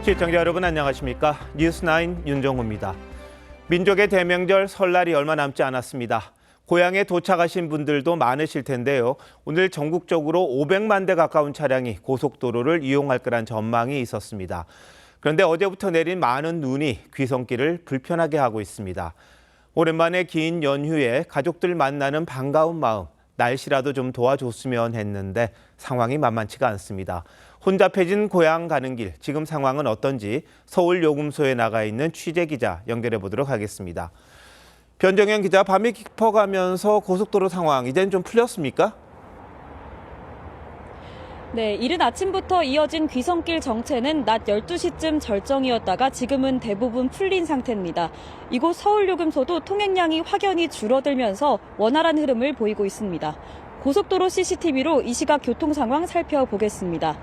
시청자 여러분 안녕하십니까? 뉴스9 윤정호입니다. 민족의 대명절 설날이 얼마 남지 않았습니다. 고향에 도착하신 분들도 많으실 텐데요. 오늘 전국적으로 500만 대 가까운 차량이 고속도로를 이용할 거란 전망이 있었습니다. 그런데 어제부터 내린 많은 눈이 귀성길을 불편하게 하고 있습니다. 오랜만에 긴 연휴에 가족들 만나는 반가운 마음, 날씨라도 좀 도와줬으면 했는데 상황이 만만치가 않습니다. 혼잡해진 고향 가는 길, 지금 상황은 어떤지 서울 요금소에 나가 있는 취재기자 연결해 보도록 하겠습니다. 변정현 기자, 밤이 깊어가면서 고속도로 상황 이젠 좀 풀렸습니까? 네, 이른 아침부터 이어진 귀성길 정체는 낮 12시쯤 절정이었다가 지금은 대부분 풀린 상태입니다. 이곳 서울요금소도 통행량이 확연히 줄어들면서 원활한 흐름을 보이고 있습니다. 고속도로 CCTV로 이 시각 교통 상황 살펴보겠습니다.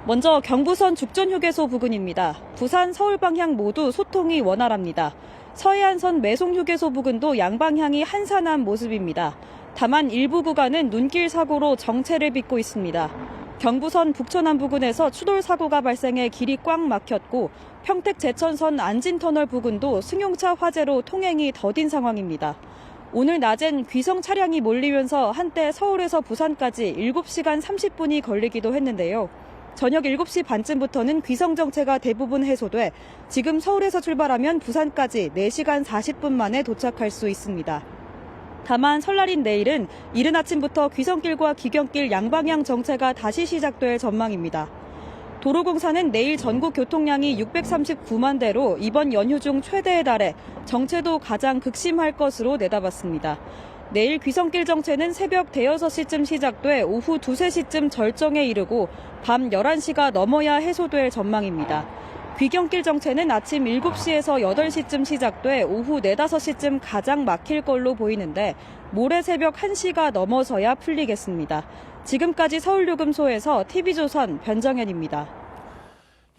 먼저 경부선 죽전휴게소 부근입니다. 부산, 서울 방향 모두 소통이 원활합니다. 서해안선 매송휴게소 부근도 양방향이 한산한 모습입니다. 다만 일부 구간은 눈길 사고로 정체를 빚고 있습니다. 경부선 북천안 부근에서 추돌 사고가 발생해 길이 꽉 막혔고 평택 제천선 안진터널 부근도 승용차 화재로 통행이 더딘 상황입니다. 오늘 낮엔 귀성 차량이 몰리면서 한때 서울에서 부산까지 7시간 30분이 걸리기도 했는데요. 저녁 7시 반쯤부터는 귀성 정체가 대부분 해소돼 지금 서울에서 출발하면 부산까지 4시간 40분 만에 도착할 수 있습니다. 다만 설날인 내일은 이른 아침부터 귀성길과 귀경길 양방향 정체가 다시 시작될 전망입니다. 도로공사는 내일 전국 교통량이 639만 대로 이번 연휴 중 최대에 달해 정체도 가장 극심할 것으로 내다봤습니다. 내일 귀성길 정체는 새벽 대여섯 시쯤 시작돼 오후 2, 3시쯤 절정에 이르고 밤 11시가 넘어야 해소될 전망입니다. 귀경길 정체는 아침 7시에서 8시쯤 시작돼 오후 4, 5시쯤 가장 막힐 걸로 보이는데 모레 새벽 1시가 넘어서야 풀리겠습니다. 지금까지 서울요금소에서 TV조선 변정현입니다.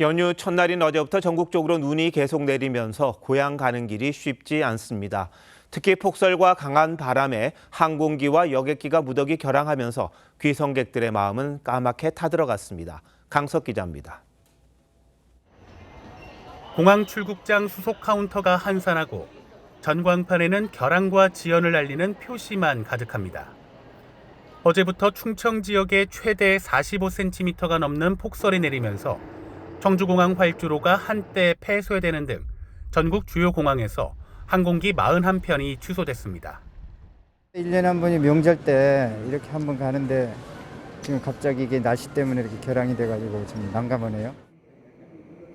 연휴 첫날인 어제부터 전국적으로 눈이 계속 내리면서 고향 가는 길이 쉽지 않습니다. 특히 폭설과 강한 바람에 항공기와 여객기가 무더기 결항하면서 귀성객들의 마음은 까맣게 타들어갔습니다. 강석 기자입니다. 공항 출국장 수속 카운터가 한산하고 전광판에는 결항과 지연을 알리는 표시만 가득합니다. 어제부터 충청 지역에 최대 45cm가 넘는 폭설이 내리면서 청주공항 활주로가 한때 폐쇄되는 등 전국 주요 공항에서 항공기 41편이 취소됐습니다. 1년에 한 번이 명절 때 이렇게 한 번 가는데 지금 갑자기 이게 날씨 때문에 이렇게 결항이 돼가지고 좀 난감하네요.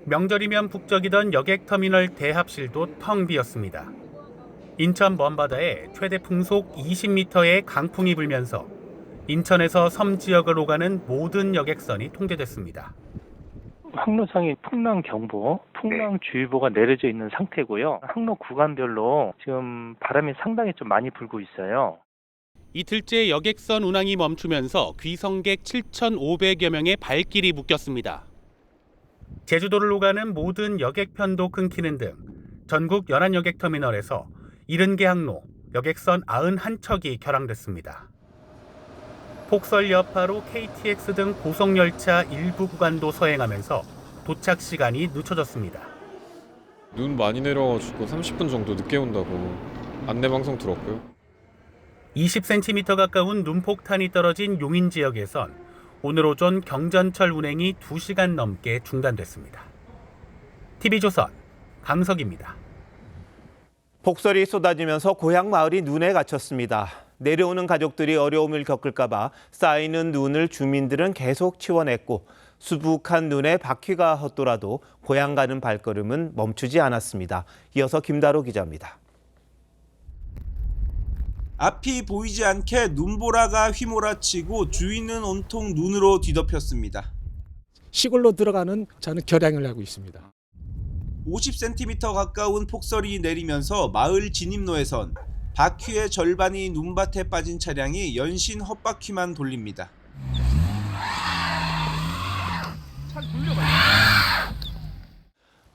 명절이면 북적이던 여객터미널 대합실도 텅 비었습니다. 인천 먼바다에 최대 풍속 20m의 강풍이 불면서 인천에서 섬 지역을 오가는 모든 여객선이 통제됐습니다. 항로상에 풍랑경보, 풍랑주의보가 내려져 있는 상태고요. 항로 구간별로 지금 바람이 상당히 좀 많이 불고 있어요. 이틀째 여객선 운항이 멈추면서 귀성객 7,500여 명의 발길이 묶였습니다. 제주도를 오가는 모든 여객편도 끊기는 등 전국 연안여객터미널에서 70개 항로, 여객선 91척이 결항됐습니다. 폭설 여파로 KTX 등 고속열차 일부 구간도 서행하면서 도착 시간이 늦춰졌습니다. 눈 많이 내려가지고 30분 정도 늦게 온다고 안내방송 들었고요. 20cm 가까운 눈폭탄이 떨어진 용인 지역에선 오늘 오전 경전철 운행이 2시간 넘게 중단됐습니다. TV조선 강석입니다. 폭설이 쏟아지면서 고향 마을이 눈에 갇혔습니다. 내려오는 가족들이 어려움을 겪을까 봐 쌓이는 눈을 주민들은 계속 치워냈고 수북한 눈에 바퀴가 헛돌아도 고향 가는 발걸음은 멈추지 않았습니다. 이어서 김다로 기자입니다. 앞이 보이지 않게 눈보라가 휘몰아치고 주위는 온통 눈으로 뒤덮였습니다. 시골로 들어가는 저는 결항을 하고 있습니다. 50cm 가까운 폭설이 내리면서 마을 진입로에선 바퀴의 절반이 눈밭에 빠진 차량이 연신 헛바퀴만 돌립니다.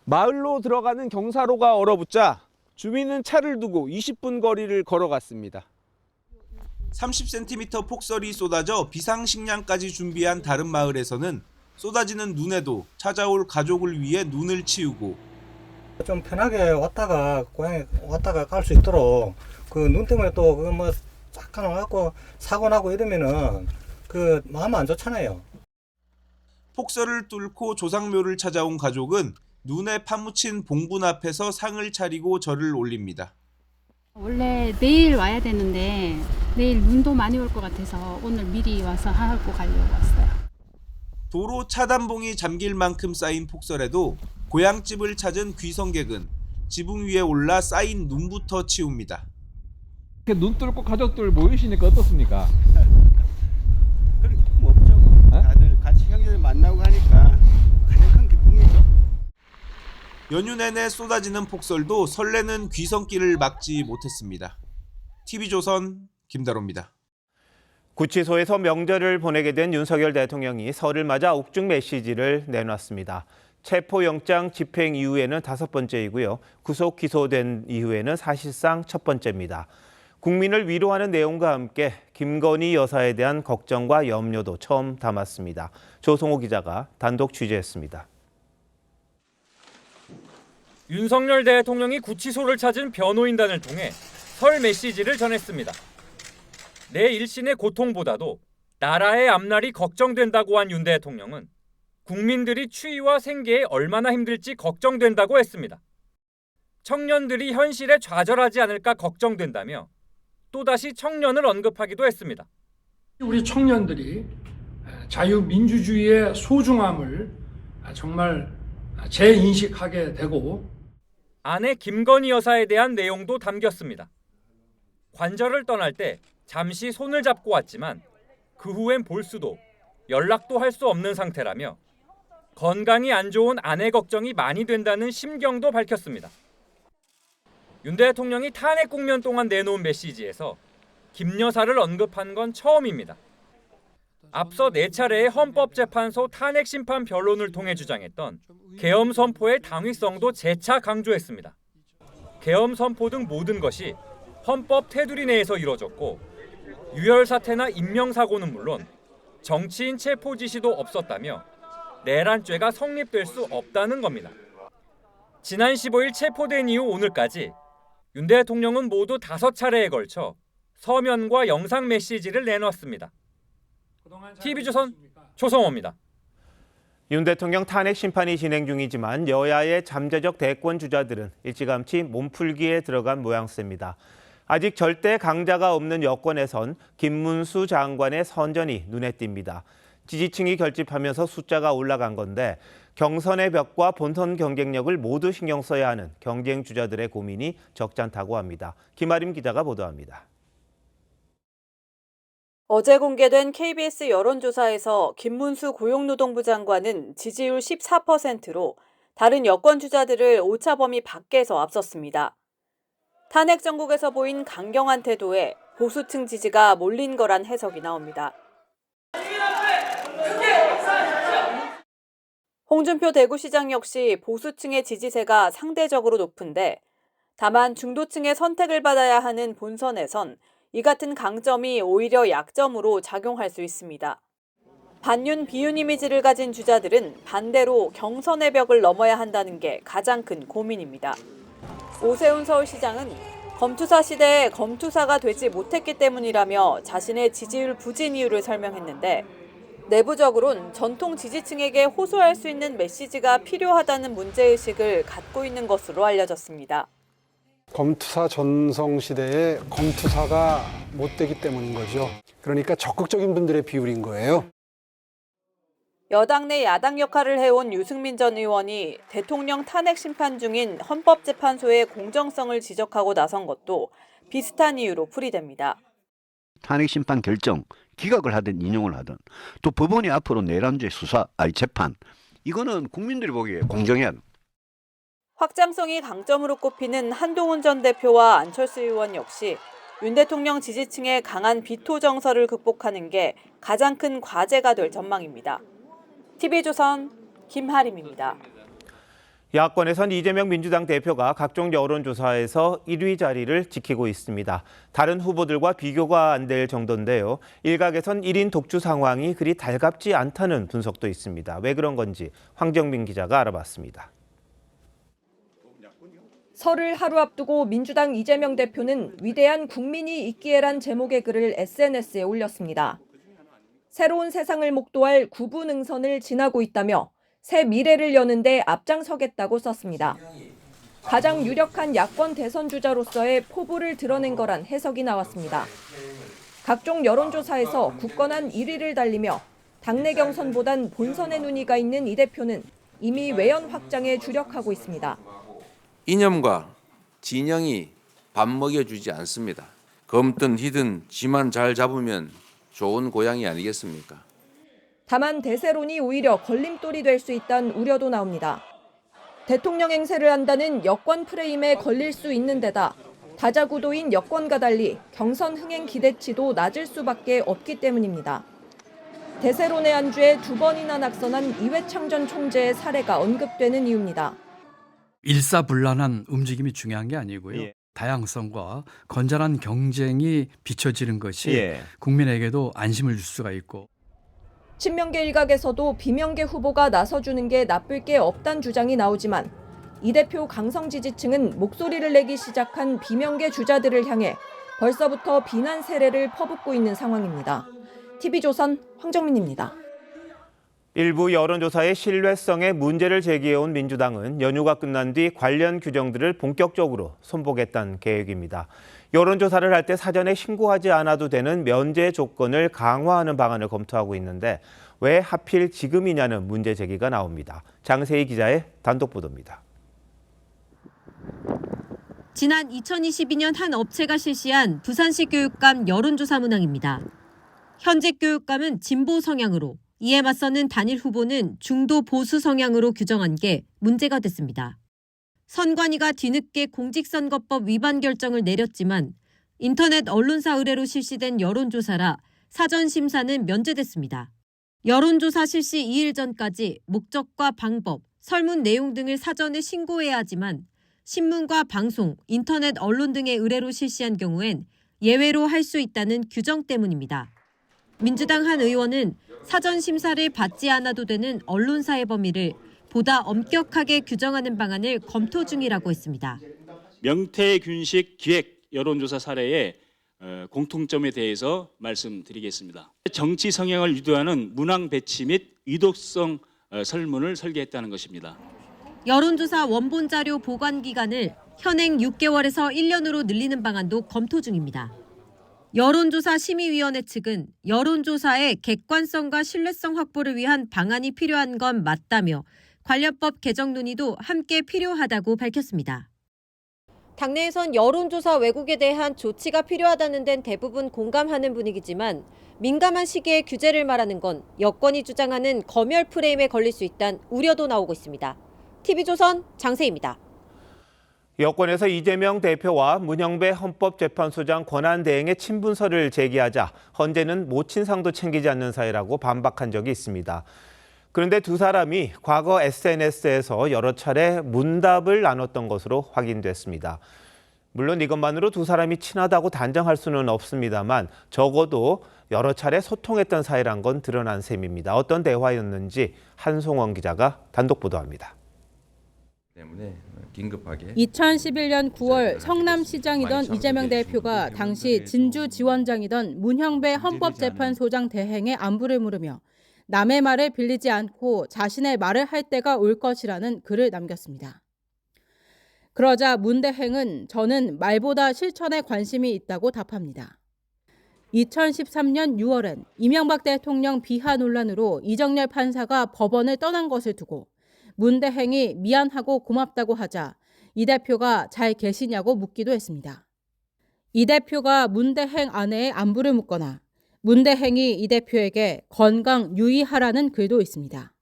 마을로 들어가는 경사로가 얼어붙자 주민은 차를 두고 20분 거리를 걸어갔습니다. 30cm 폭설이 쏟아져 비상식량까지 준비한 다른 마을에서는 쏟아지는 눈에도 찾아올 가족을 위해 눈을 치우고 좀 편하게 왔다가 고향에 왔다가 갈 수 있도록 그 눈 때문에 또 그 뭐 잠깐 와갖고 사고 나고 이러면은 그 마음 안 좋잖아요. 폭설을 뚫고 조상묘를 찾아온 가족은 눈에 파묻힌 봉분 앞에서 상을 차리고 절을 올립니다. 원래 내일 와야 되는데 내일 눈도 많이 올 것 같아서 오늘 미리 와서 하고 가려고 왔어요. 도로 차단봉이 잠길 만큼 쌓인 폭설에도 고향집을 찾은 귀성객은 지붕 위에 올라 쌓인 눈부터 치웁니다. 눈 뚫고 가족들 모이시니까 어떻습니까? 그런 기쁨 없죠. 다들 같이 형제들 만나고 하니까 가장 큰 기쁨이죠. 연휴 내내 쏟아지는 폭설도 설레는 귀성길을 막지 못했습니다. TV조선 김다로입니다. 구치소에서 명절을 보내게 된 윤석열 대통령이 설을 맞아 옥중 메시지를 내놨습니다. 체포영장 집행 이후에는 5번째이고요. 구속 기소된 이후에는 사실상 첫 번째입니다. 국민을 위로하는 내용과 함께 김건희 여사에 대한 걱정과 염려도 처음 담았습니다. 조성호 기자가 단독 취재했습니다. 윤석열 대통령이 구치소를 찾은 변호인단을 통해 설 메시지를 전했습니다. 내 일신의 고통보다도 나라의 앞날이 걱정된다고 한 윤 대통령은 국민들이 추위와 생계에 얼마나 힘들지 걱정된다고 했습니다. 청년들이 현실에 좌절하지 않을까 걱정된다며 또다시 청년을 언급하기도 했습니다. 우리 청년들이 자유민주주의의 소중함을 정말 재인식하게 되고 아내 김건희 여사에 대한 내용도 담겼습니다. 관절을 떠날 때 잠시 손을 잡고 왔지만 그 후엔 볼 수도 연락도 할 수 없는 상태라며 건강이 안 좋은 아내 걱정이 많이 된다는 심경도 밝혔습니다. 윤 대통령이 탄핵 국면 동안 내놓은 메시지에서 김 여사를 언급한 건 처음입니다. 앞서 4차례의 헌법재판소 탄핵 심판 변론을 통해 주장했던 계엄 선포의 당위성도 재차 강조했습니다. 계엄 선포 등 모든 것이 헌법 테두리 내에서 이뤄졌고 유혈 사태나 인명 사고는 물론 정치인 체포 지시도 없었다며 내란죄가 성립될 수 없다는 겁니다. 지난 15일 체포된 이후 오늘까지 윤 대통령은 모두 5차례에 걸쳐 서면과 영상 메시지를 내놓았습니다. TV조선 조성호입니다. 윤 대통령 탄핵 심판이 진행 중이지만 여야의 잠재적 대권 주자들은 일찌감치 몸풀기에 들어간 모양새입니다. 아직 절대 강자가 없는 여권에선 김문수 장관의 선전이 눈에 띕니다. 지지층이 결집하면서 숫자가 올라간 건데 경선의 벽과 본선 경쟁력을 모두 신경 써야 하는 경쟁 주자들의 고민이 적잖다고 합니다. 김아림 기자가 보도합니다. 어제 공개된 KBS 여론조사에서 김문수 고용노동부 장관은 지지율 14%로 다른 여권 주자들을 오차 범위 밖에서 앞섰습니다. 탄핵 정국에서 보인 강경한 태도에 보수층 지지가 몰린 거란 해석이 나옵니다. 홍준표 대구시장 역시 보수층의 지지세가 상대적으로 높은데 다만 중도층의 선택을 받아야 하는 본선에선 이 같은 강점이 오히려 약점으로 작용할 수 있습니다. 반윤 비윤 이미지를 가진 주자들은 반대로 경선의 벽을 넘어야 한다는 게 가장 큰 고민입니다. 오세훈 서울시장은 검투사 시대에 검투사가 되지 못했기 때문이라며 자신의 지지율 부진 이유를 설명했는데 내부적으로는 전통 지지층에게 호소할 수 있는 메시지가 필요하다는 문제의식을 갖고 있는 것으로 알려졌습니다. 검투사 전성시대에 검투사가 못 되기 때문인 거죠. 그러니까 적극적인 분들의 비율인 거예요. 여당 내 야당 역할을 해온 유승민 전 의원이 대통령 탄핵 심판 중인 헌법재판소의 공정성을 지적하고 나선 것도 비슷한 이유로 풀이됩니다. 탄핵 심판 결정 기각을 하든 인용을 하든 또 법원이 앞으로 내란죄 재판 이거는 국민들이 보기에 공정해야 합니다. 확장성이 강점으로 꼽히는 한동훈 전 대표와 안철수 의원 역시 윤 대통령 지지층의 강한 비토 정서를 극복하는 게 가장 큰 과제가 될 전망입니다. TV조선 김하림입니다. 야권에선 이재명 민주당 대표가 각종 여론조사에서 1위 자리를 지키고 있습니다. 다른 후보들과 비교가 안 될 정도인데요. 일각에선 1인 독주 상황이 그리 달갑지 않다는 분석도 있습니다. 왜 그런 건지 황정민 기자가 알아봤습니다. 설을 하루 앞두고 민주당 이재명 대표는 위대한 국민이 있기에란 제목의 글을 SNS에 올렸습니다. 새로운 세상을 목도할 구분 능선을 지나고 있다며 새 미래를 여는데 앞장서겠다고 썼습니다. 가장 유력한 야권 대선 주자로서의 포부를 드러낸 거란 해석이 나왔습니다. 각종 여론조사에서 굳건한 1위를 달리며 당내 경선보단 본선에 눈이 가 있는 이 대표는 이미 외연 확장에 주력하고 있습니다. 이념과 진영이 밥 먹여주지 않습니다. 검든 희든 지만 잘 잡으면 좋은 고양이 아니겠습니까? 다만 대세론이 오히려 걸림돌이 될 수 있다는 우려도 나옵니다. 대통령 행세를 한다는 여권 프레임에 걸릴 수 있는 데다 다자구도인 여권과 달리 경선 흥행 기대치도 낮을 수밖에 없기 때문입니다. 대세론의 안주에 2번이나 낙선한 이회창 전 총재의 사례가 언급되는 이유입니다. 일사불란한 움직임이 중요한 게 아니고요. 다양성과 건전한 경쟁이 비춰지는 것이 국민에게도 안심을 줄 수가 있고. 친명계 일각에서도 비명계 후보가 나서주는 게 나쁠 게 없다는 주장이 나오지만 이 대표 강성 지지층은 목소리를 내기 시작한 비명계 주자들을 향해 벌써부터 비난 세례를 퍼붓고 있는 상황입니다. TV조선 황정민입니다. 일부 여론조사의 신뢰성에 문제를 제기해온 민주당은 연휴가 끝난 뒤 관련 규정들을 본격적으로 손보겠다는 계획입니다. 여론조사를 할 때 사전에 신고하지 않아도 되는 면제 조건을 강화하는 방안을 검토하고 있는데 왜 하필 지금이냐는 문제 제기가 나옵니다. 장세희 기자의 단독 보도입니다. 지난 2022년 한 업체가 실시한 부산시 교육감 여론조사 문항입니다. 현직 교육감은 진보 성향으로, 이에 맞서는 단일 후보는 중도 보수 성향으로 규정한 게 문제가 됐습니다. 선관위가 뒤늦게 공직선거법 위반 결정을 내렸지만 인터넷 언론사 의뢰로 실시된 여론조사라 사전 심사는 면제됐습니다. 여론조사 실시 2일 전까지 목적과 방법, 설문 내용 등을 사전에 신고해야 하지만 신문과 방송, 인터넷 언론 등의 의뢰로 실시한 경우엔 예외로 할 수 있다는 규정 때문입니다. 민주당 한 의원은 사전 심사를 받지 않아도 되는 언론사의 범위를 보다 엄격하게 규정하는 방안을 검토 중이라고 했습니다. 명태균식 기획 여론조사 사례의 공통점에 대해서 말씀드리겠습니다. 정치 성향을 유도하는 문항 배치 및 의도성 설문을 설계했다는 것입니다. 여론조사 원본 자료 보관 기간을 현행 6개월에서 1년으로 늘리는 방안도 검토 중입니다. 여론조사 심의위원회 측은 여론조사의 객관성과 신뢰성 확보를 위한 방안이 필요한 건 맞다며 관련법 개정 논의도 함께 필요하다고 밝혔습니다. 당내에선 여론조사 왜곡에 대한 조치가 필요하다는 데는 대부분 공감하는 분위기지만 민감한 시기에 규제를 말하는 건 여권이 주장하는 검열 프레임에 걸릴 수 있다는 우려도 나오고 있습니다. TV조선 장세희입니다. 여권에서 이재명 대표와 문형배 헌법재판소장 권한대행의 친분서를 제기하자 헌재는 모친상도 챙기지 않는 사이라고 반박한 적이 있습니다. 그런데 두 사람이 과거 SNS에서 여러 차례 문답을 나눴던 것으로 확인됐습니다. 물론 이것만으로 두 사람이 친하다고 단정할 수는 없습니다만 적어도 여러 차례 소통했던 사이란 건 드러난 셈입니다. 어떤 대화였는지 한송원 기자가 단독 보도합니다. 때문에 긴급하게 2011년 9월 성남시장이던 이재명 대표가 당시 진주지원장이던 문형배 헌법재판소장 대행의 안부를 물으며 남의 말을 빌리지 않고 자신의 말을 할 때가 올 것이라는 글을 남겼습니다. 그러자 문 대행은 저는 말보다 실천에 관심이 있다고 답합니다. 2013년 6월엔 이명박 대통령 비하 논란으로 이정렬 판사가 법원을 떠난 것을 두고 문 대행이 미안하고 고맙다고 하자 이 대표가 잘 계시냐고 묻기도 했습니다. 이 대표가 문 대행 아내의 안부를 묻거나 문 대행이 이 대표에게 건강 유의하라는 글도 있습니다.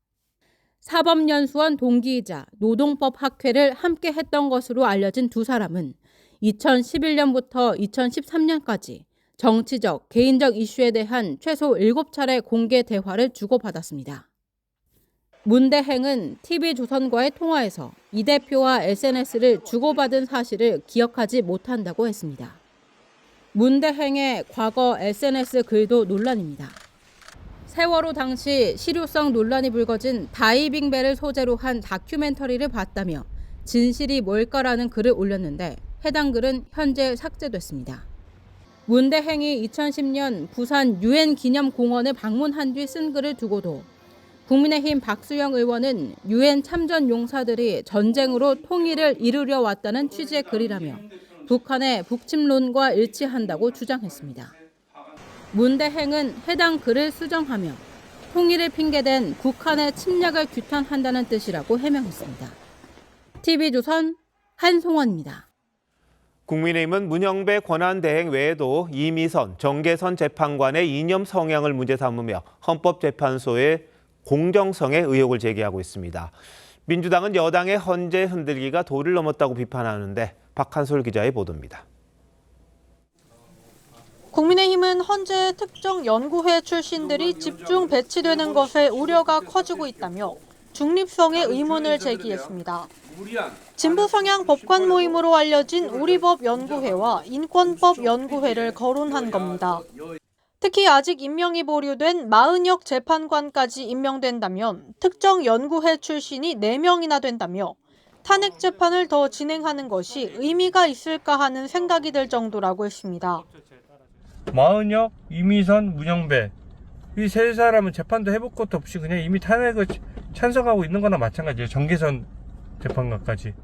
사법연수원 동기이자 노동법 학회를 함께 했던 것으로 알려진 두 사람은 2011년부터 2013년까지 정치적, 개인적 이슈에 대한 최소 7차례 공개 대화를 주고받았습니다. 문 대행은 TV조선과의 통화에서 이 대표와 SNS를 주고받은 사실을 기억하지 못한다고 했습니다. 문 대행의 과거 SNS 글도 논란입니다. 세월호 당시 실효성 논란이 불거진 다이빙벨을 소재로 한 다큐멘터리를 봤다며 진실이 뭘까라는 글을 올렸는데 해당 글은 현재 삭제됐습니다. 문 대행이 2010년 부산 유엔 기념공원을 방문한 뒤 쓴 글을 두고도 국민의힘 박수영 의원은 유엔 참전 용사들이 전쟁으로 통일을 이루려 왔다는 취지의 글이라며 북한의 북침론과 일치한다고 주장했습니다. 문 대행은 해당 글을 수정하며 통일을 핑계댄 북한의 침략을 규탄한다는 뜻이라고 해명했습니다. TV조선 한송원입니다. 국민의힘은 문형배 권한대행 외에도 이미선, 정계선 재판관의 이념 성향을 문제 삼으며 헌법재판소의 공정성에 의혹을 제기하고 있습니다. 민주당은 여당의 헌재 흔들기가 도를 넘었다고 비판하는데 박한솔 기자의 보도입니다. 국민의힘은 헌재 특정 연구회 출신들이 집중 배치되는 것에 우려가 커지고 있다며 중립성에 의문을 제기했습니다. 진보 성향 법관 모임으로 알려진 우리법연구회와 인권법연구회를 거론한 겁니다. 특히 아직 임명이 보류된 마은혁 재판관까지 임명된다면 특정 연구회 출신이 4명이나 된다며 탄핵 재판을 더 진행하는 것이 의미가 있을까 하는 생각이 들 정도라고 했습니다. 마은혁, 이미선, 문형배 이 세 사람은 재판도 해볼 것도 없이 그냥 이미 탄핵을 찬성하고 있는 거나 마찬가지예요. 정계선 재판관까지.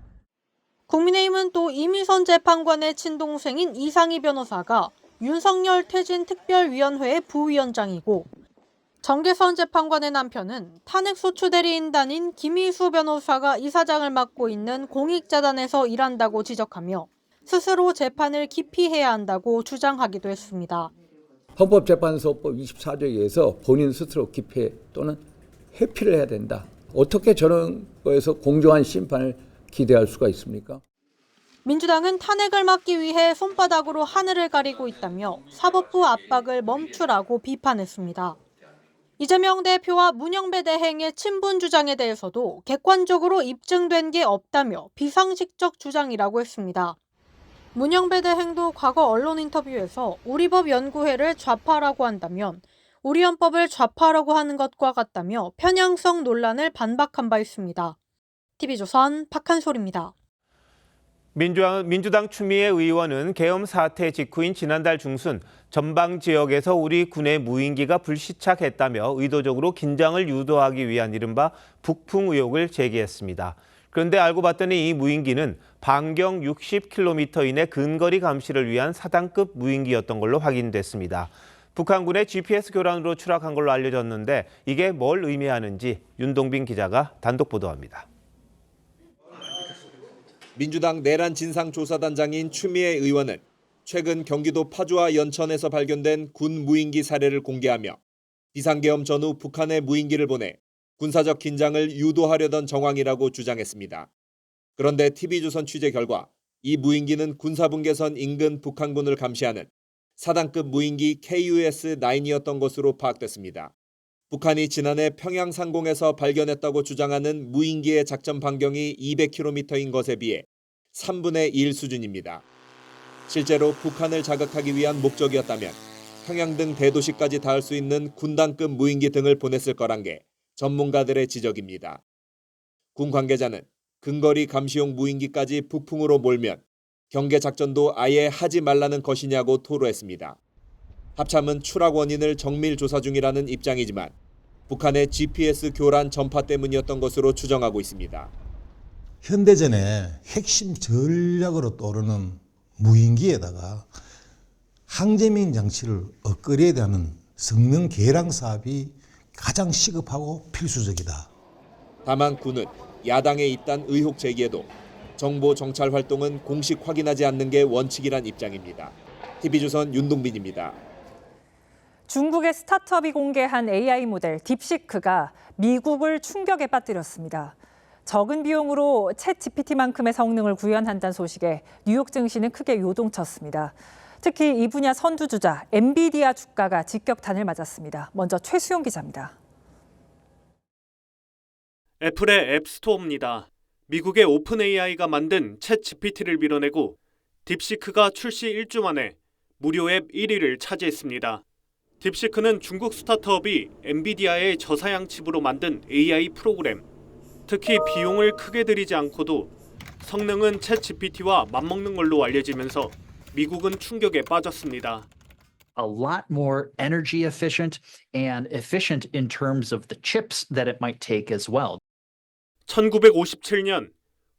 국민의힘은 또 이미선 재판관의 친동생인 이상희 변호사가 윤석열 퇴진 특별위원회의 부위원장이고 정계선 재판관의 남편은 탄핵소추 대리인단인 김희수 변호사가 이사장을 맡고 있는 공익재단에서 일한다고 지적하며 스스로 재판을 기피해야 한다고 주장하기도 했습니다. 헌법재판소법 24조에 의해서 본인 스스로 기피 또는 회피를 해야 된다. 어떻게 저런 거에서 공정한 심판을 기대할 수가 있습니까? 민주당은 탄핵을 막기 위해 손바닥으로 하늘을 가리고 있다며 사법부 압박을 멈추라고 비판했습니다. 이재명 대표와 문형배 대행의 친분 주장에 대해서도 객관적으로 입증된 게 없다며 비상식적 주장이라고 했습니다. 문형배 대행도 과거 언론 인터뷰에서 우리법 연구회를 좌파라고 한다면 우리 헌법을 좌파라고 하는 것과 같다며 편향성 논란을 반박한 바 있습니다. TV조선 박한솔입니다. 민주당 추미애 의원은 계엄 사태 직후인 지난달 중순 전방 지역에서 우리 군의 무인기가 불시착했다며 의도적으로 긴장을 유도하기 위한 이른바 북풍 의혹을 제기했습니다. 그런데 알고 봤더니 이 무인기는 반경 60km 이내 근거리 감시를 위한 사단급 무인기였던 걸로 확인됐습니다. 북한군의 GPS 교란으로 추락한 걸로 알려졌는데 이게 뭘 의미하는지 윤동빈 기자가 단독 보도합니다. 민주당 내란 진상조사단장인 추미애 의원은 최근 경기도 파주와 연천에서 발견된 군 무인기 사례를 공개하며 비상계엄 전후 북한의 무인기를 보내 군사적 긴장을 유도하려던 정황이라고 주장했습니다. 그런데 TV조선 취재 결과 이 무인기는 군사분계선 인근 북한군을 감시하는 사단급 무인기 KUS-9이었던 것으로 파악됐습니다. 북한이 지난해 평양 상공에서 발견했다고 주장하는 무인기의 작전 반경이 200km인 것에 비해 3분의 1 수준입니다. 실제로 북한을 자극하기 위한 목적이었다면 평양 등 대도시까지 닿을 수 있는 군단급 무인기 등을 보냈을 거란 게 전문가들의 지적입니다. 군 관계자는 근거리 감시용 무인기까지 북풍으로 몰면 경계 작전도 아예 하지 말라는 것이냐고 토로했습니다. 합참은 추락 원인을 정밀 조사 중이라는 입장이지만 북한의 GPS 교란 전파 때문이었던 것으로 추정하고 있습니다. 현대전의 핵심 전략으로 떠오르는 무인기에다가 항제민 장치를 업그레이드해야 되는 성능 개량 사업이 가장 시급하고 필수적이다. 다만 군은 야당의 잇단 의혹 제기에도 정보 정찰 활동은 공식 확인하지 않는 게 원칙이란 입장입니다. TV조선 윤동빈입니다. 중국의 스타트업이 공개한 AI 모델 딥시크가 미국을 충격에 빠뜨렸습니다. 적은 비용으로 챗 GPT만큼의 성능을 구현한다는 소식에 뉴욕 증시는 크게 요동쳤습니다. 특히 이 분야 선두주자 엔비디아 주가가 직격탄을 맞았습니다. 먼저 최수용 기자입니다. 애플의 앱스토어입니다. 미국의 오픈 AI가 만든 챗 GPT를 밀어내고 딥시크가 출시 1주 만에 무료 앱 1위를 차지했습니다. 딥시크는 중국 스타트업이 엔비디아의 저사양 칩으로 만든 AI 프로그램. 특히 비용을 크게 들이지 않고도 성능은 챗 GPT와 맞먹는 걸로 알려지면서 미국은 충격에 빠졌습니다. A lot more energy efficient and efficient in terms of the chips that it might take as well. 1957년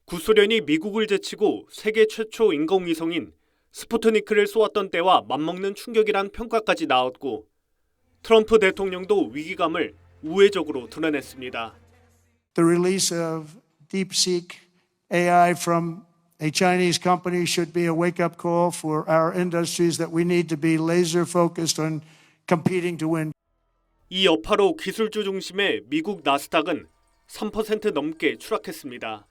구소련이 미국을 제치고 세계 최초 인공위성인 스푸트니크를 쏘았던 때와 맞먹는 충격이란 평가까지 나왔고 트럼프 대통령도 위기감을 우회적으로 드러냈습니다. The release of DeepSeek AI from a Chinese company should be a wake-up call for our industries that we need to be laser focused on competing to win. 이 여파로 기술주 중심의 미국 나스닥은 3% 넘게 추락했습니다.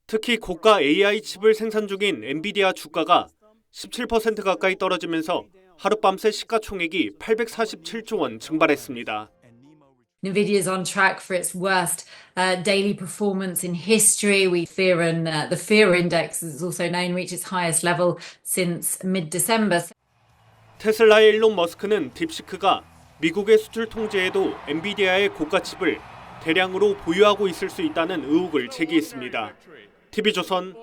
특히 고가 AI 칩을 생산 중인 엔비디아 주가가 17% 가까이 떨어지면서 하룻밤새 시가총액이 847조 원 증발했습니다. NVIDIA is on track for its worst daily performance in history. The fear index, as it's also known, reached its highest level since mid-December. 테슬라의 일론 머스크는 딥시크가 미국의 수출 통제에도 엔비디아의 고가 칩을 대량으로 보유하고 있을 수 있다는 의혹을 제기했습니다. TV조선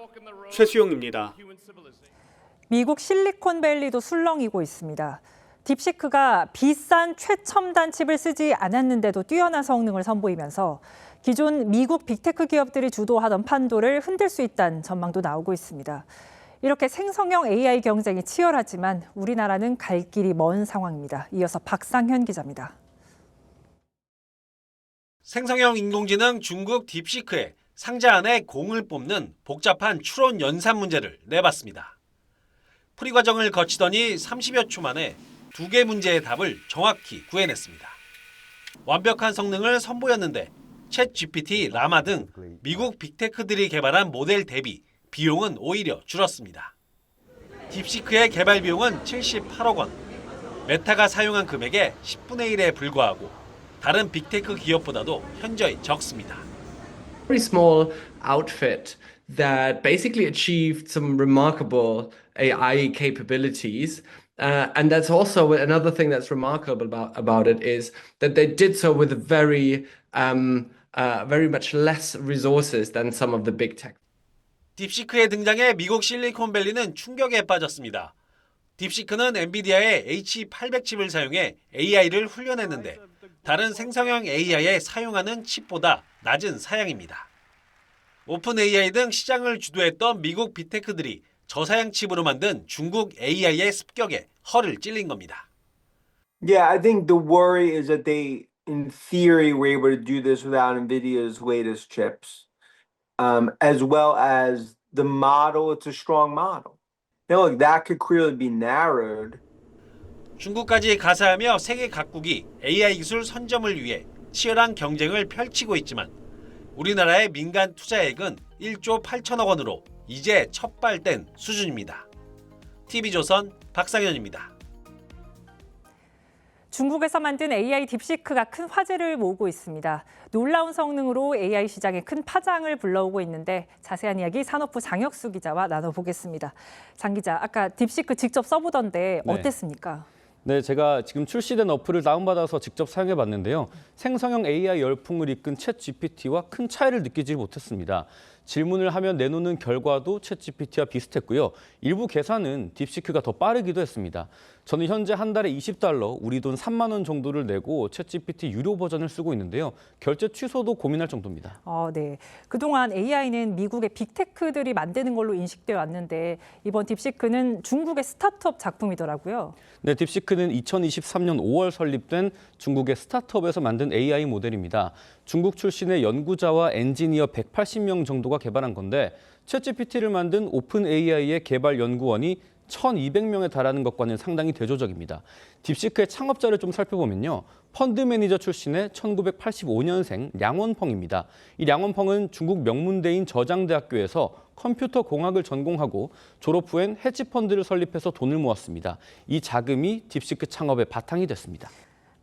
최수용입니다. 미국 실리콘밸리도 술렁이고 있습니다. 딥시크가 비싼 최첨단 칩을 쓰지 않았는데도 뛰어난 성능을 선보이면서 기존 미국 빅테크 기업들이 주도하던 판도를 흔들 수 있다는 전망도 나오고 있습니다. 이렇게 생성형 AI 경쟁이 치열하지만 우리나라는 갈 길이 먼 상황입니다. 이어서 박상현 기자입니다. 생성형 인공지능 중국 딥시크에 상자 안에 공을 뽑는 복잡한 추론 연산 문제를 내봤습니다. 풀이 과정을 거치더니 30여 초 만에 2개 문제의 답을 정확히 구해냈습니다. 완벽한 성능을 선보였는데 챗 GPT, 라마 등 미국 빅테크들이 개발한 모델 대비 비용은 오히려 줄었습니다. 딥시크의 개발 비용은 78억 원, 메타가 사용한 금액의 10분의 1에 불과하고 다른 빅테크 기업보다도 현저히 적습니다. Very small outfit that basically achieved some remarkable AI capabilities. And that's also another thing that's remarkable about it is that they did so with very much less resources than some of the big tech. 딥시크의 등장에 미국 실리콘밸리는 충격에 빠졌습니다. 딥시크는 엔비디아의 H800 칩을 사용해 AI를 훈련했는데 다른 생성형 AI에 사용하는 칩보다 낮은 사양입니다. 오픈 AI 등 시장을 주도했던 미국 빅테크들이 저사양 칩으로 만든 중국 AI의 습격에 허를 찔린 겁니다. Yeah, I think the worry is that they, in theory, were able to do this without NVIDIA's latest chips, as well as the model. It's a strong model. Now, look, that could clearly be narrowed. 중국까지 가세하며 세계 각국이 AI 기술 선점을 위해 치열한 경쟁을 펼치고 있지만 우리나라의 민간 투자액은 1조 8천억 원으로 이제 첫발뗀 수준입니다. TV조선 박상현입니다. 중국에서 만든 AI 딥시크가 큰 화제를 모으고 있습니다. 놀라운 성능으로 AI 시장에 큰 파장을 불러오고 있는데 자세한 이야기 산업부 장혁수 기자와 나눠보겠습니다. 장 기자, 아까 딥시크 직접 써보던데 어땠습니까? 네, 제가 지금 출시된 어플을 다운받아서 직접 사용해봤는데요. 생성형 AI 열풍을 이끈 챗 GPT와 큰 차이를 느끼지 못했습니다. 질문을 하면 내놓는 결과도 챗 GPT와 비슷했고요. 일부 계산은 딥시크가 더 빠르기도 했습니다. 저는 현재 한 달에 $20, 우리 돈 3만 원 정도를 내고 챗 GPT 유료 버전을 쓰고 있는데요. 결제 취소도 고민할 정도입니다. 네. 그동안 AI는 미국의 빅테크들이 만드는 걸로 인식되어 왔는데 이번 딥시크는 중국의 스타트업 작품이더라고요. 네, 딥시크는 2023년 5월 설립된 중국의 스타트업에서 만든 AI 모델입니다. 중국 출신의 연구자와 엔지니어 180명 정도가 개발한 건데 챗GPT를 만든 오픈 AI의 개발 연구원이 1,200명에 달하는 것과는 상당히 대조적입니다. 딥시크의 창업자를 좀 살펴보면요. 펀드 매니저 출신의 1985년생 량원펑입니다. 이 량원펑은 중국 명문대인 저장대학교에서 컴퓨터 공학을 전공하고 졸업 후엔 헤지펀드를 설립해서 돈을 모았습니다. 이 자금이 딥시크 창업의 바탕이 됐습니다.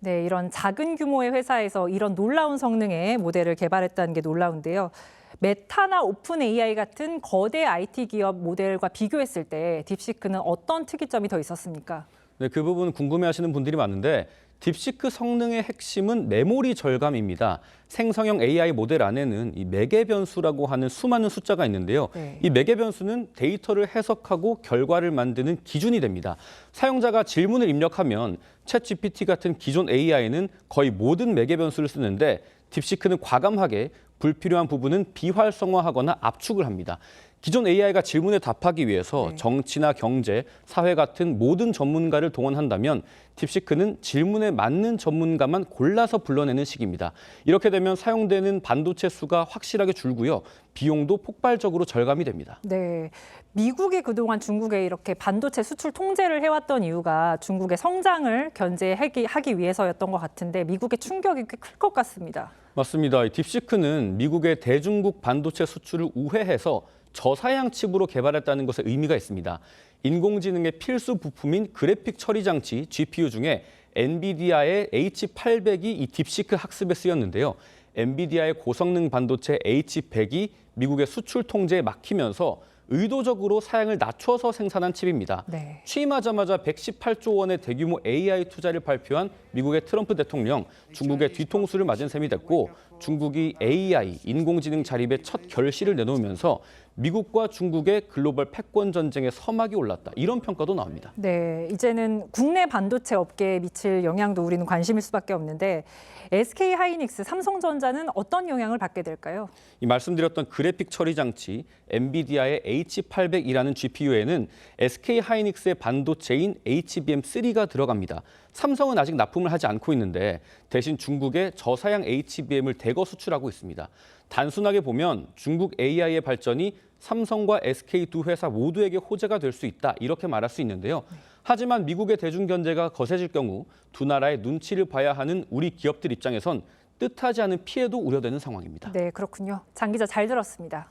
네, 이런 작은 규모의 회사에서 이런 놀라운 성능의 모델을 개발했다는 게 놀라운데요. 메타나 오픈 AI 같은 거대 IT 기업 모델과 비교했을 때 딥시크는 어떤 특이점이 더 있었습니까? 네, 그 부분 궁금해하시는 분들이 많은데 딥시크 성능의 핵심은 메모리 절감입니다. 생성형 AI 모델 안에는 이 매개 변수라고 하는 수많은 숫자가 있는데요. 이 매개 변수는 데이터를 해석하고 결과를 만드는 기준이 됩니다. 사용자가 질문을 입력하면 챗GPT 같은 기존 AI는 거의 모든 매개 변수를 쓰는데 딥시크는 과감하게 불필요한 부분은 비활성화하거나 압축을 합니다. 기존 AI가 질문에 답하기 위해서 정치나 경제, 사회 같은 모든 전문가를 동원한다면 딥시크는 질문에 맞는 전문가만 골라서 불러내는 식입니다. 이렇게 되면 사용되는 반도체 수가 확실하게 줄고요. 비용도 폭발적으로 절감이 됩니다. 네, 미국이 그동안 중국에 이렇게 반도체 수출 통제를 해왔던 이유가 중국의 성장을 견제하기 위해서였던 것 같은데 미국의 충격이 꽤 클 것 같습니다. 맞습니다. 딥시크는 미국의 대중국 반도체 수출을 우회해서 저사양 칩으로 개발했다는 것에 의미가 있습니다. 인공지능의 필수 부품인 그래픽 처리 장치 GPU 중에 엔비디아의 H800이 이 딥시크 학습에 쓰였는데요. 엔비디아의 고성능 반도체 H100이 미국의 수출 통제에 막히면서 의도적으로 사양을 낮춰서 생산한 칩입니다. 네. 취임하자마자 118조 원의 대규모 AI 투자를 발표한 미국의 트럼프 대통령, 중국의 뒤통수를 맞은 셈이 됐고 중국이 AI, 인공지능 자립의 첫 결실을 내놓으면서 미국과 중국의 글로벌 패권 전쟁의 서막이 올랐다. 이런 평가도 나옵니다. 네, 이제는 국내 반도체 업계에 미칠 영향도 우리는 관심일 수밖에 없는데 SK하이닉스, 삼성전자는 어떤 영향을 받게 될까요? 이 말씀드렸던 그래픽 처리 장치 엔비디아의 H800이라는 GPU에는 SK하이닉스의 반도체인 HBM3가 들어갑니다. 삼성은 아직 납품을 하지 않고 있는데 대신 중국에 저사양 HBM을 대거 수출하고 있습니다. 단순하게 보면 중국 AI의 발전이 삼성과 SK 두 회사 모두에게 호재가 될 수 있다 이렇게 말할 수 있는데요. 하지만 미국의 대중 견제가 거세질 경우 두 나라의 눈치를 봐야 하는 우리 기업들 입장에선 뜻하지 않은 피해도 우려되는 상황입니다. 네, 그렇군요. 장 기자 잘 들었습니다.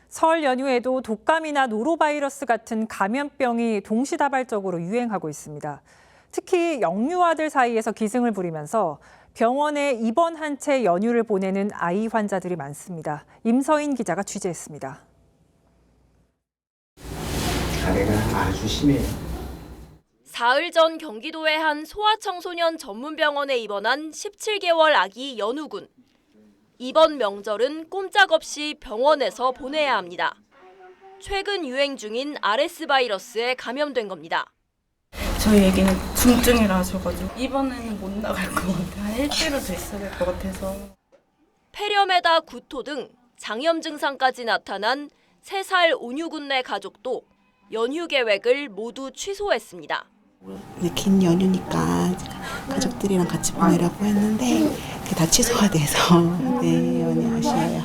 설 연휴에도 독감이나 노로바이러스 같은 감염병이 동시다발적으로 유행하고 있습니다. 특히 영유아들 사이에서 기승을 부리면서 병원에 입원한 채 연휴를 보내는 아이 환자들이 많습니다. 임서인 기자가 취재했습니다. 가래가 아주 심해요. 사흘 전 경기도의 한 소아청소년 전문병원에 입원한 17개월 아기 연우군. 이번 명절은 꼼짝없이 병원에서 보내야 합니다. 최근 유행 중인 RS 바이러스에 감염된 겁니다. 저희 애기는 중증이라 하셔가지고 입원은 못 나갈 것 같아요. 한 일주일은 더 있어야 될 것 같아서. 폐렴에다 구토 등 장염 증상까지 나타난 3살 온유군네 가족도 연휴 계획을 모두 취소했습니다. 긴 연휴니까 가족들이랑 같이 보내려고 했는데 그게 다 취소가 돼서 많이 아쉬워요.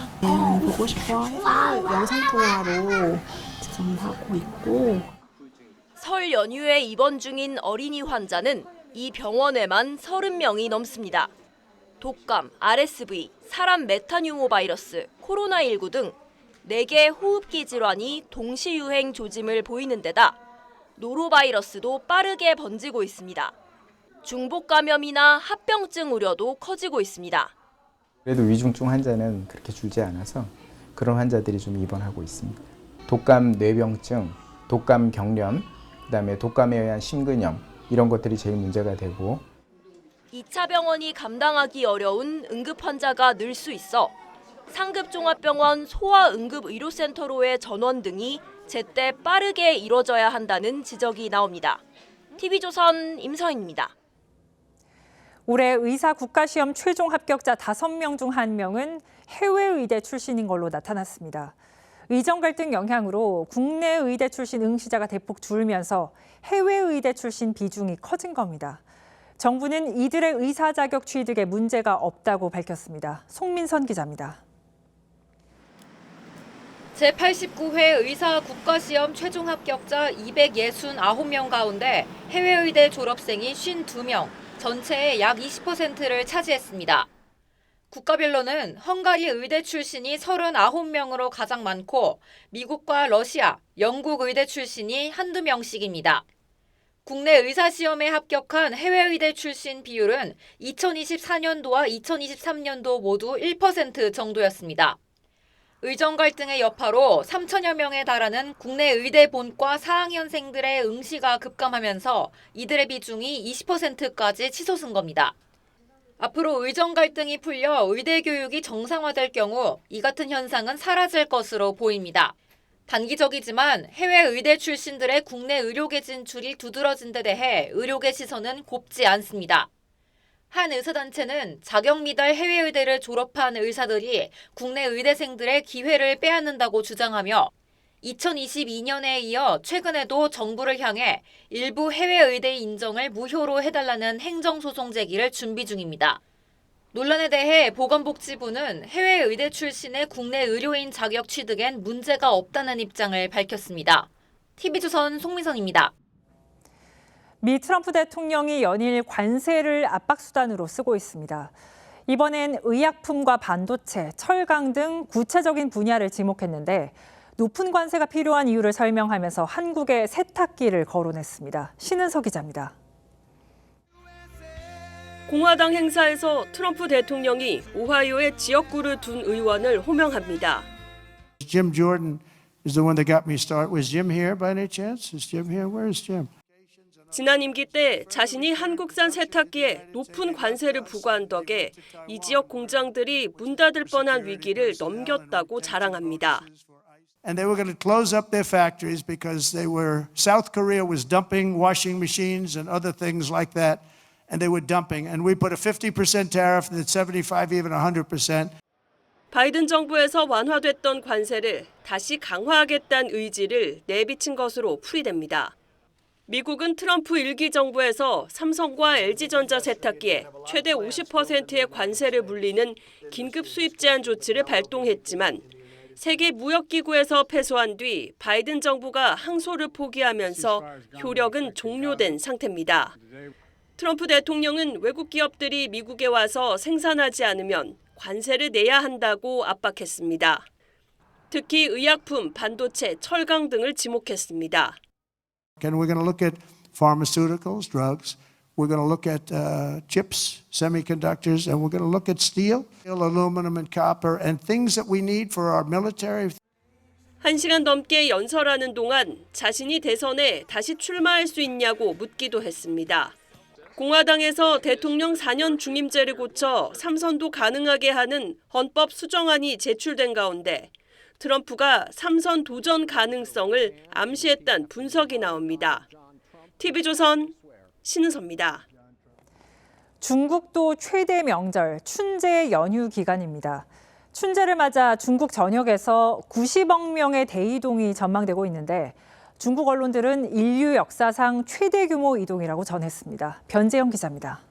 보고 싶어 해서 영상통화로 지금 하고 있고. 설 연휴에 입원 중인 어린이 환자는 이 병원에만 30명이 넘습니다. 독감, RSV, 사람 메타뉴모 바이러스, 코로나19 등 4개 호흡기 질환이 동시 유행 조짐을 보이는 데다 노로바이러스도 빠르게 번지고 있습니다. 중복 감염이나 합병증 우려도 커지고 있습니다. 그래도 위중증 환자는 그렇게 줄지 않아서 그런 환자들이 좀 입원하고 있습니다. 독감 뇌병증, 독감 경련, 그다음에 독감에 의한 심근염 이런 것들이 제일 문제가 되고 2차 병원이 감당하기 어려운 응급 환자가 늘 수 있어 상급종합병원 소아응급의료센터로의 전원 등이 제때 빠르게 이뤄져야 한다는 지적이 나옵니다. TV조선 임서인입니다. 올해 의사 국가시험 최종 합격자 5명 중 1명은 해외 의대 출신인 걸로 나타났습니다. 의정 갈등 영향으로 국내 의대 출신 응시자가 대폭 줄면서 해외 의대 출신 비중이 커진 겁니다. 정부는 이들의 의사 자격 취득에 문제가 없다고 밝혔습니다. 송민선 기자입니다. 제89회 의사 국가시험 최종 합격자 269명 가운데 해외의대 졸업생이 52명, 전체의 약 20%를 차지했습니다. 국가별로는 헝가리 의대 출신이 39명으로 가장 많고 미국과 러시아, 영국 의대 출신이 한두 명씩입니다. 국내 의사시험에 합격한 해외 의대 출신 비율은 2024년도와 2023년도 모두 1% 정도였습니다. 의정 갈등의 여파로 3천여 명에 달하는 국내 의대 본과 4학년생들의 응시가 급감하면서 이들의 비중이 20%까지 치솟은 겁니다. 앞으로 의정 갈등이 풀려 의대 교육이 정상화될 경우 이 같은 현상은 사라질 것으로 보입니다. 단기적이지만 해외 의대 출신들의 국내 의료계 진출이 두드러진 데 대해 의료계 시선은 곱지 않습니다. 한 의사단체는 자격 미달 해외 의대를 졸업한 의사들이 국내 의대생들의 기회를 빼앗는다고 주장하며 2022년에 이어 최근에도 정부를 향해 일부 해외 의대 인정을 무효로 해달라는 행정소송 제기를 준비 중입니다. 논란에 대해 보건복지부는 해외 의대 출신의 국내 의료인 자격 취득엔 문제가 없다는 입장을 밝혔습니다. TV조선 송민선입니다. 미 트럼프 대통령이 연일 관세를 압박수단으로 쓰고 있습니다. 이번엔 의약품과 반도체, 철강 등 구체적인 분야를 지목했는데 높은 관세가 필요한 이유를 설명하면서 한국의 세탁기를 거론했습니다. 신은서 기자입니다. 공화당 행사에서 트럼프 대통령이 오하이오의 지역구를 둔 의원을 호명합니다. Jim Jordan is the one that got me started. Was Jim here by any chance? Is Jim here? Where is Jim? 지난 임기 때 자신이 한국산 세탁기에 높은 관세를 부과한 덕에 이 지역 공장들이 문 닫을 뻔한 위기를 넘겼다고 자랑합니다. And they were going to close up their factories because South Korea was dumping washing machines and other things like that, and they were dumping. And we put a 50% tariff, then 75, even 100%. 바이든 정부에서 완화됐던 관세를 다시 강화하겠다는 의지를 내비친 것으로 풀이됩니다. 미국은 트럼프 1기 정부에서 삼성과 LG전자 세탁기에 최대 50%의 관세를 물리는 긴급 수입 제한 조치를 발동했지만 세계무역기구에서 패소한 뒤 바이든 정부가 항소를 포기하면서 효력은 종료된 상태입니다. 트럼프 대통령은 외국 기업들이 미국에 와서 생산하지 않으면 관세를 내야 한다고 압박했습니다. 특히 의약품, 반도체, 철강 등을 지목했습니다. And we're going to look at pharmaceuticals, drugs. We're going to look at chips, semiconductors, and we're going to look at steel, aluminum and copper, and things that we need for our military. 1시간 넘게 연설하는 동안 자신이 대선에 다시 출마할 수 있냐고 묻기도 했습니다. 공화당에서 대통령 4년 중임제를 고쳐 3선도 가능하게 하는 헌법 수정안이 제출된 가운데 트럼프가 3선 도전 가능성을 암시했다는 분석이 나옵니다. TV조선 신은서입니다. 중국도 최대 명절 춘제 연휴 기간입니다. 춘제를 맞아 중국 전역에서 90억 명의 대이동이 전망되고 있는데 중국 언론들은 인류 역사상 최대 규모 이동이라고 전했습니다. 변재영 기자입니다.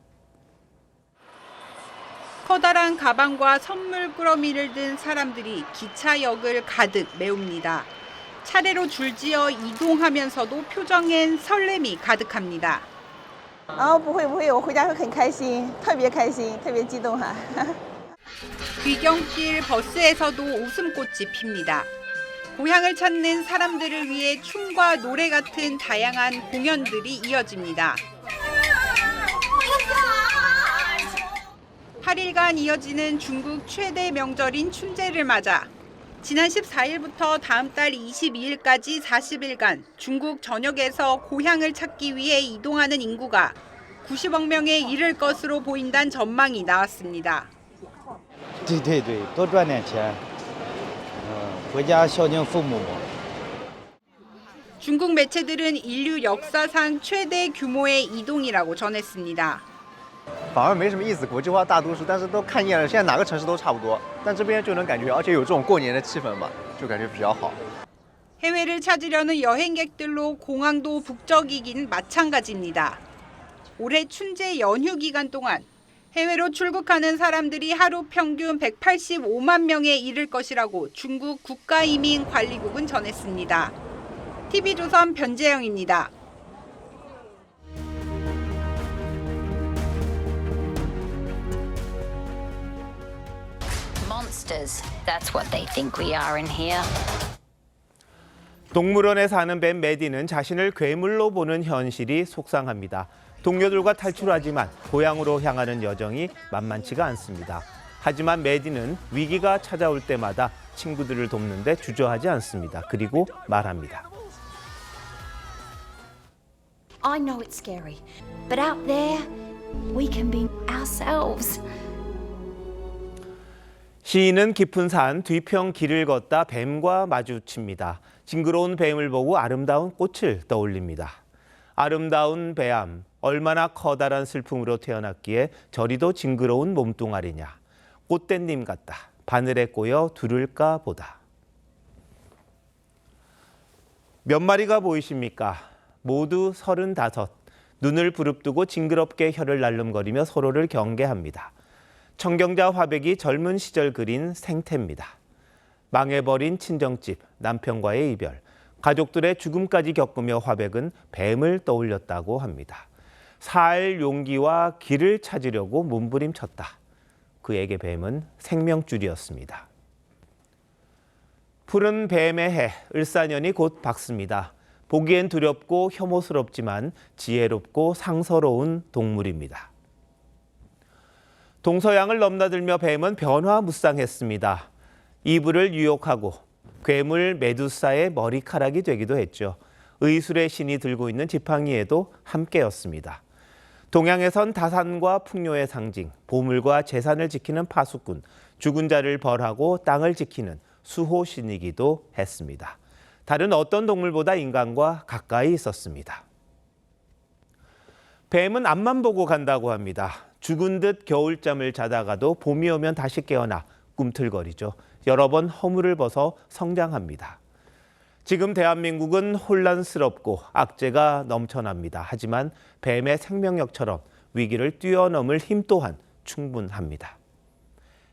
커다란 가방과 선물 꾸러미를 든 사람들이 기차역을 가득 메웁니다. 차례로 줄지어 이동하면서도 표정엔 설렘이 가득합니다. 不会我回家会很开心特别开心特别激动哈 귀경길 버스에서도 웃음꽃이 핍니다. 고향을 찾는 사람들을 위해 춤과 노래 같은 다양한 공연들이 이어집니다. 8일간 이어지는 중국 최대 명절인 춘제를 맞아 지난 14일부터 다음 달 22일까지 40일간 중국 전역에서 고향을 찾기 위해 이동하는 인구가 90억 명에 이를 것으로 보인다는 전망이 나왔습니다. 对多赚点钱回家孝敬父母 중국 매체들은 인류 역사상 최대 규모의 이동이라고 전했습니다. 反而没什么意思，国际化大都市，但是都看厌了，现在哪个城市都差不多，但这边就能感觉，而且有这种过年的气氛嘛，就感觉比较好。 해외를 찾으려는 여행객들로 공항도 북적이긴 마찬가지입니다. 올해 춘제 연휴 기간 동안 해외로 출국하는 사람들이 하루 평균 185만 명에 이를 것이라고 중국 국가이민관리국은 전했습니다. TV조선 변재영입니다. monsters. That's what they think we are in here. 동물원에 사는 뱀 메디는 자신을 괴물로 보는 현실이 속상합니다. 동료들과 탈출하지만 고향으로 향하는 여정이 만만치가 않습니다. 하지만 메디는 위기가 찾아올 때마다 친구들을 돕는데 주저하지 않습니다. 그리고 말합니다. I know it's scary, but out there, we can be ourselves. 시인은 깊은 산 뒤평 길을 걷다 뱀과 마주칩니다. 징그러운 뱀을 보고 아름다운 꽃을 떠올립니다. 아름다운 배암, 얼마나 커다란 슬픔으로 태어났기에 저리도 징그러운 몸뚱아리냐. 꽃댄님 같다. 바늘에 꼬여 두를까 보다. 몇 마리가 보이십니까? 모두 35. 눈을 부릅뜨고 징그럽게 혀를 날름거리며 서로를 경계합니다. 청경자 화백이 젊은 시절 그린 생태입니다. 망해버린 친정집, 남편과의 이별, 가족들의 죽음까지 겪으며 화백은 뱀을 떠올렸다고 합니다. 살 용기와 길을 찾으려고 몸부림쳤다. 그에게 뱀은 생명줄이었습니다. 푸른 뱀의 해, 을사년이 곧 밝습니다. 보기엔 두렵고 혐오스럽지만 지혜롭고 상서로운 동물입니다. 동서양을 넘나들며 뱀은 변화무쌍했습니다. 이불을 유혹하고 괴물 메두사의 머리카락이 되기도 했죠. 의술의 신이 들고 있는 지팡이에도 함께였습니다. 동양에선 다산과 풍요의 상징, 보물과 재산을 지키는 파수꾼, 죽은 자를 벌하고 땅을 지키는 수호신이기도 했습니다. 다른 어떤 동물보다 인간과 가까이 있었습니다. 뱀은 앞만 보고 간다고 합니다. 죽은 듯 겨울잠을 자다가도 봄이 오면 다시 깨어나 꿈틀거리죠. 여러 번 허물을 벗어 성장합니다. 지금 대한민국은 혼란스럽고 악재가 넘쳐납니다. 하지만 뱀의 생명력처럼 위기를 뛰어넘을 힘 또한 충분합니다.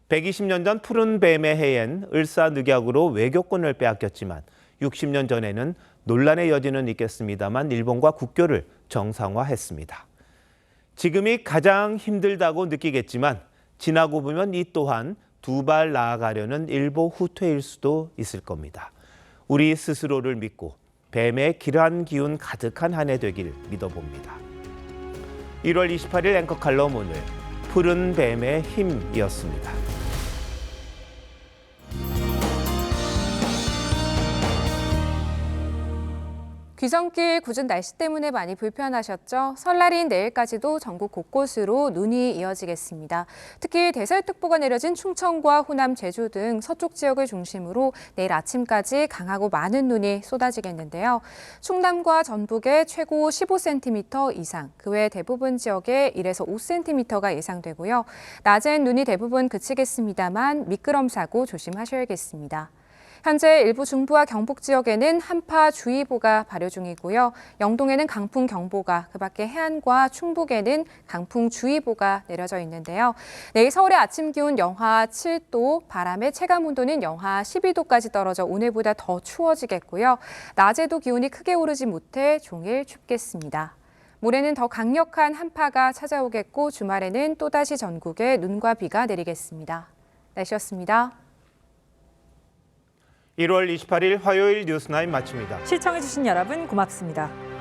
120년 전 푸른 뱀의 해엔 을사늑약으로 외교권을 빼앗겼지만 60년 전에는 논란의 여지는 있겠습니다만 일본과 국교를 정상화했습니다. 지금이 가장 힘들다고 느끼겠지만 지나고 보면 이 또한 두 발 나아가려는 일보 후퇴일 수도 있을 겁니다. 우리 스스로를 믿고 뱀의 길한 기운 가득한 한 해 되길 믿어봅니다. 1월 28일 앵커 칼럼 오늘 푸른 뱀의 힘이었습니다. 귀성길 궂은 날씨 때문에 많이 불편하셨죠? 설날인 내일까지도 전국 곳곳으로 눈이 이어지겠습니다. 특히 대설특보가 내려진 충청과 호남, 제주 등 서쪽 지역을 중심으로 내일 아침까지 강하고 많은 눈이 쏟아지겠는데요. 충남과 전북에 최고 15cm 이상, 그 외 대부분 지역에 1에서 5cm가 예상되고요. 낮엔 눈이 대부분 그치겠습니다만 미끄럼 사고 조심하셔야겠습니다. 현재 일부 중부와 경북 지역에는 한파주의보가 발효 중이고요. 영동에는 강풍경보가, 그밖에 해안과 충북에는 강풍주의보가 내려져 있는데요. 내일 서울의 아침 기온 영하 7도, 바람의 체감온도는 영하 12도까지 떨어져 오늘보다 더 추워지겠고요. 낮에도 기온이 크게 오르지 못해 종일 춥겠습니다. 모레는 더 강력한 한파가 찾아오겠고 주말에는 또다시 전국에 눈과 비가 내리겠습니다. 날씨였습니다. 1월 28일 화요일 뉴스나인 마칩니다. 시청해주신 여러분 고맙습니다.